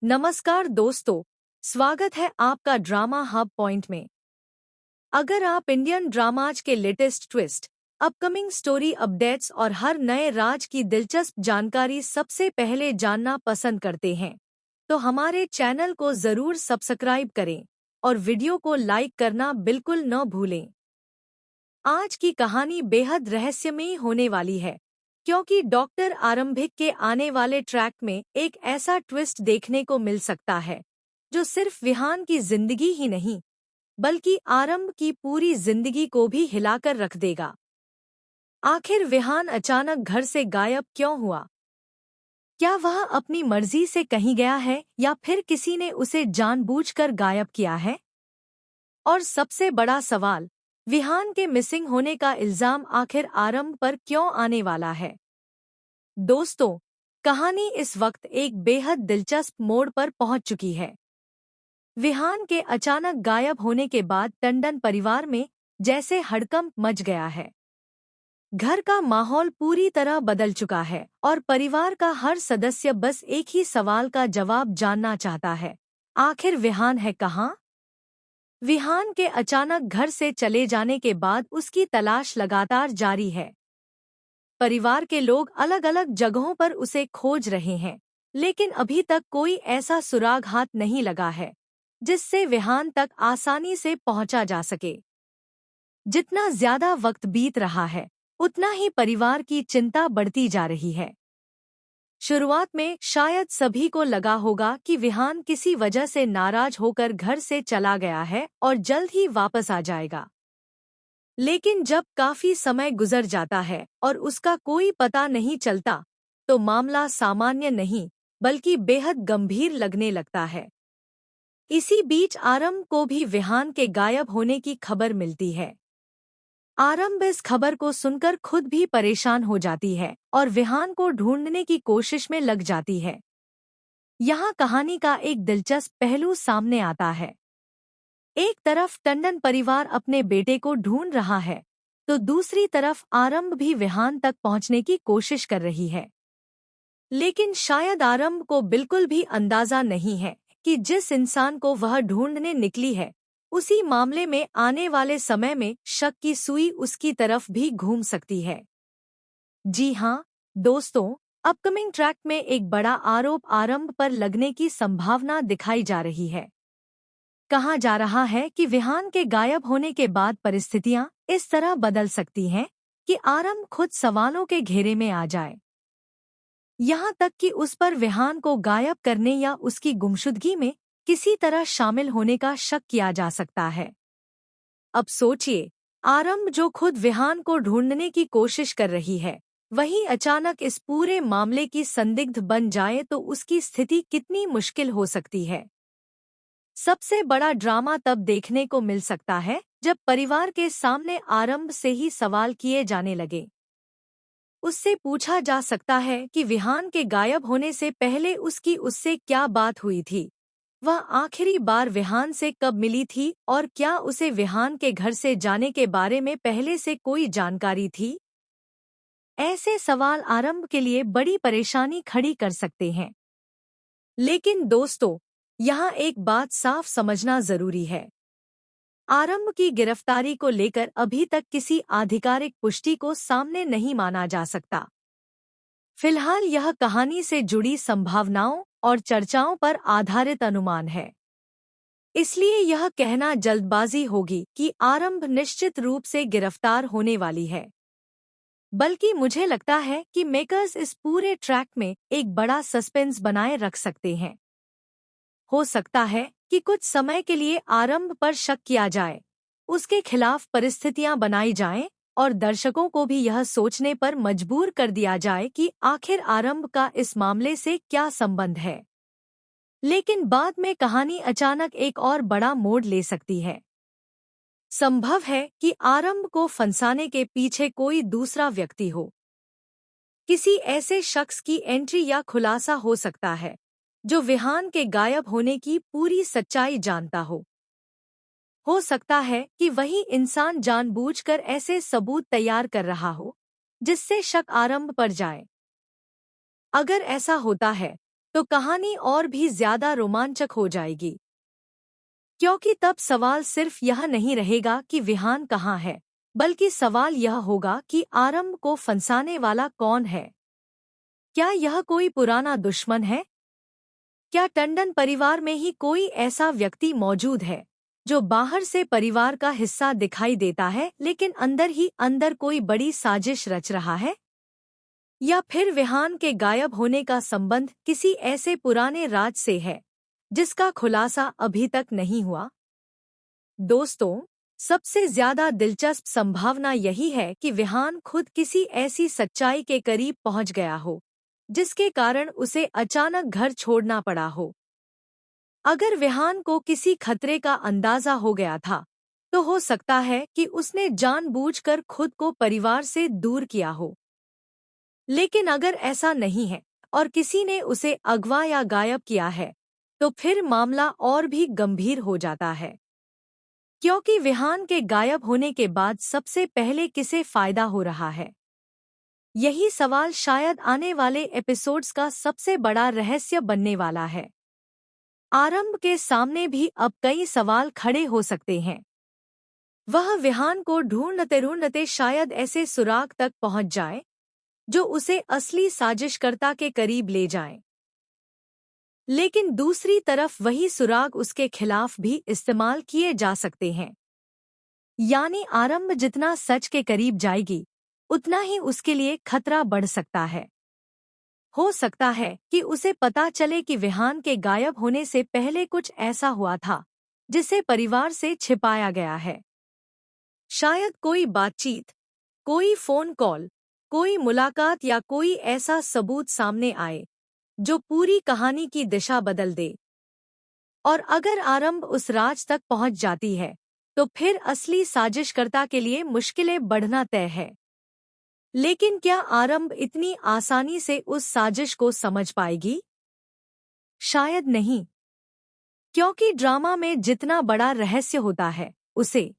नमस्कार दोस्तों, स्वागत है आपका ड्रामा हब पॉइंट में। अगर आप इंडियन ड्रामाज के latest twist, upcoming story updates और हर नए राज की दिलचस्प जानकारी सबसे पहले जानना पसंद करते हैं, तो हमारे चैनल को ज़रूर सब्सक्राइब करें और वीडियो को लाइक करना बिल्कुल न भूलें। आज की कहानी बेहद रहस्यमयी होने वाली है, क्योंकि डॉक्टर आरंभिक के आने वाले ट्रैक में एक ऐसा ट्विस्ट देखने को मिल सकता है जो सिर्फ विहान की जिंदगी ही नहीं बल्कि आरंभ की पूरी जिंदगी को भी हिलाकर रख देगा। आखिर विहान अचानक घर से गायब क्यों हुआ? क्या वह अपनी मर्जी से कहीं गया है या फिर किसी ने उसे जानबूझकर गायब किया है? और सबसे बड़ा सवाल, विहान के मिसिंग होने का इल्जाम आखिर आरंभ पर क्यों आने वाला है? दोस्तों, कहानी इस वक्त एक बेहद दिलचस्प मोड़ पर पहुंच चुकी है। विहान के अचानक गायब होने के बाद टंडन परिवार में जैसे हड़कंप मच गया है। घर का माहौल पूरी तरह बदल चुका है और परिवार का हर सदस्य बस एक ही सवाल का जवाब जानना चाहता है, आखिर विहान है कहाँ? विहान के अचानक घर से चले जाने के बाद उसकी तलाश लगातार जारी है। परिवार के लोग अलग अलग जगहों पर उसे खोज रहे हैं, लेकिन अभी तक कोई ऐसा सुराग हाथ नहीं लगा है जिससे विहान तक आसानी से पहुंचा जा सके। जितना ज्यादा वक्त बीत रहा है, उतना ही परिवार की चिंता बढ़ती जा रही है। शुरुआत में शायद सभी को लगा होगा कि विहान किसी वजह से नाराज होकर घर से चला गया है और जल्द ही वापस आ जाएगा। लेकिन जब काफी समय गुजर जाता है और उसका कोई पता नहीं चलता, तो मामला सामान्य नहीं बल्कि बेहद गंभीर लगने लगता है। इसी बीच आरंभ को भी विहान के गायब होने की खबर मिलती है। आरंभ इस खबर को सुनकर खुद भी परेशान हो जाती है और विहान को ढूंढने की कोशिश में लग जाती है। यहाँ कहानी का एक दिलचस्प पहलू सामने आता है। एक तरफ टंडन परिवार अपने बेटे को ढूंढ रहा है, तो दूसरी तरफ आरंभ भी विहान तक पहुंचने की कोशिश कर रही है। लेकिन शायद आरंभ को बिल्कुल भी अंदाजा नहीं है कि जिस इंसान को वह ढूंढने निकली है, उसी मामले में आने वाले समय में शक की सुई उसकी तरफ भी घूम सकती है। जी हाँ दोस्तों, अपकमिंग ट्रैक में एक बड़ा आरोप आरंभ पर लगने की संभावना दिखाई जा रही है। कहा जा रहा है कि विहान के गायब होने के बाद परिस्थितियां इस तरह बदल सकती हैं कि आरंभ खुद सवालों के घेरे में आ जाए। यहाँ तक कि उस पर विहान को गायब करने या उसकी गुमशुदगी में किसी तरह शामिल होने का शक किया जा सकता है। अब सोचिए, आरंभ जो खुद विहान को ढूंढने की कोशिश कर रही है, वहीं अचानक इस पूरे मामले की संदिग्ध बन जाए तो उसकी स्थिति कितनी मुश्किल हो सकती है। सबसे बड़ा ड्रामा तब देखने को मिल सकता है जब परिवार के सामने आरंभ से ही सवाल किए जाने लगे। उससे पूछा जा सकता है कि विहान के गायब होने से पहले उसकी उससे क्या बात हुई थी, वह आखिरी बार विहान से कब मिली थी और क्या उसे विहान के घर से जाने के बारे में पहले से कोई जानकारी थी। ऐसे सवाल आरंभ के लिए बड़ी परेशानी खड़ी कर सकते हैं। लेकिन दोस्तों, यहाँ एक बात साफ समझना जरूरी है। आरंभ की गिरफ्तारी को लेकर अभी तक किसी आधिकारिक पुष्टि को सामने नहीं माना जा सकता। फिलहाल यह कहानी से जुड़ी संभावनाओं और चर्चाओं पर आधारित अनुमान है। इसलिए यह कहना जल्दबाजी होगी कि आरंभ निश्चित रूप से गिरफ्तार होने वाली है। बल्कि मुझे लगता है कि मेकर्स इस पूरे ट्रैक में एक बड़ा सस्पेंस बनाए रख सकते हैं। हो सकता है कि कुछ समय के लिए आरंभ पर शक किया जाए, उसके खिलाफ परिस्थितियां बनाई जाएं और दर्शकों को भी यह सोचने पर मजबूर कर दिया जाए कि आखिर आरंभ का इस मामले से क्या संबंध है। लेकिन बाद में कहानी अचानक एक और बड़ा मोड़ ले सकती है। संभव है कि आरंभ को फंसाने के पीछे कोई दूसरा व्यक्ति हो। किसी ऐसे शख्स की एंट्री या खुलासा हो सकता है जो विहान के गायब होने की पूरी सच्चाई जानता हो सकता है कि वही इंसान जानबूझकर ऐसे सबूत तैयार कर रहा हो जिससे शक आरंभ पर जाए। अगर ऐसा होता है तो कहानी और भी ज्यादा रोमांचक हो जाएगी। क्योंकि तब सवाल सिर्फ यह नहीं रहेगा कि विहान कहाँ है, बल्कि सवाल यह होगा कि आरंभ को फंसाने वाला कौन है। क्या यह कोई पुराना दुश्मन है? क्या टंडन परिवार में ही कोई ऐसा व्यक्ति मौजूद है जो बाहर से परिवार का हिस्सा दिखाई देता है लेकिन अंदर ही अंदर कोई बड़ी साजिश रच रहा है? या फिर विहान के गायब होने का संबंध किसी ऐसे पुराने राज से है जिसका खुलासा अभी तक नहीं हुआ? दोस्तों, सबसे ज्यादा दिलचस्प संभावना यही है कि विहान खुद किसी ऐसी सच्चाई के करीब पहुंच गया हो जिसके कारण उसे अचानक घर छोड़ना पड़ा हो। अगर विहान को किसी खतरे का अंदाजा हो गया था, तो हो सकता है कि उसने जानबूझकर खुद को परिवार से दूर किया हो। लेकिन अगर ऐसा नहीं है और किसी ने उसे अगवा या गायब किया है, तो फिर मामला और भी गंभीर हो जाता है। क्योंकि विहान के गायब होने के बाद सबसे पहले किसे फायदा हो रहा है? यही सवाल शायद आने वाले एपिसोड्स का सबसे बड़ा रहस्य बनने वाला है। आरंभ के सामने भी अब कई सवाल खड़े हो सकते हैं। वह विहान को ढूंढते ढूंढते शायद ऐसे सुराग तक पहुंच जाए जो उसे असली साजिशकर्ता के करीब ले जाए। लेकिन दूसरी तरफ वही सुराग उसके खिलाफ भी इस्तेमाल किए जा सकते हैं। यानी आरंभ जितना सच के करीब जाएगी, उतना ही उसके लिए खतरा बढ़ सकता है। हो सकता है कि उसे पता चले कि विहान के गायब होने से पहले कुछ ऐसा हुआ था जिसे परिवार से छिपाया गया है। शायद कोई बातचीत, कोई फोन कॉल, कोई मुलाकात या कोई ऐसा सबूत सामने आए जो पूरी कहानी की दिशा बदल दे। और अगर आरंभ उस राज तक पहुंच जाती है, तो फिर असली साजिशकर्ता के लिए मुश्किलें बढ़ना तय है। लेकिन क्या आरंभ इतनी आसानी से उस साजिश को समझ पाएगी? शायद नहीं। क्योंकि ड्रामा में जितना बड़ा रहस्य होता है, उसे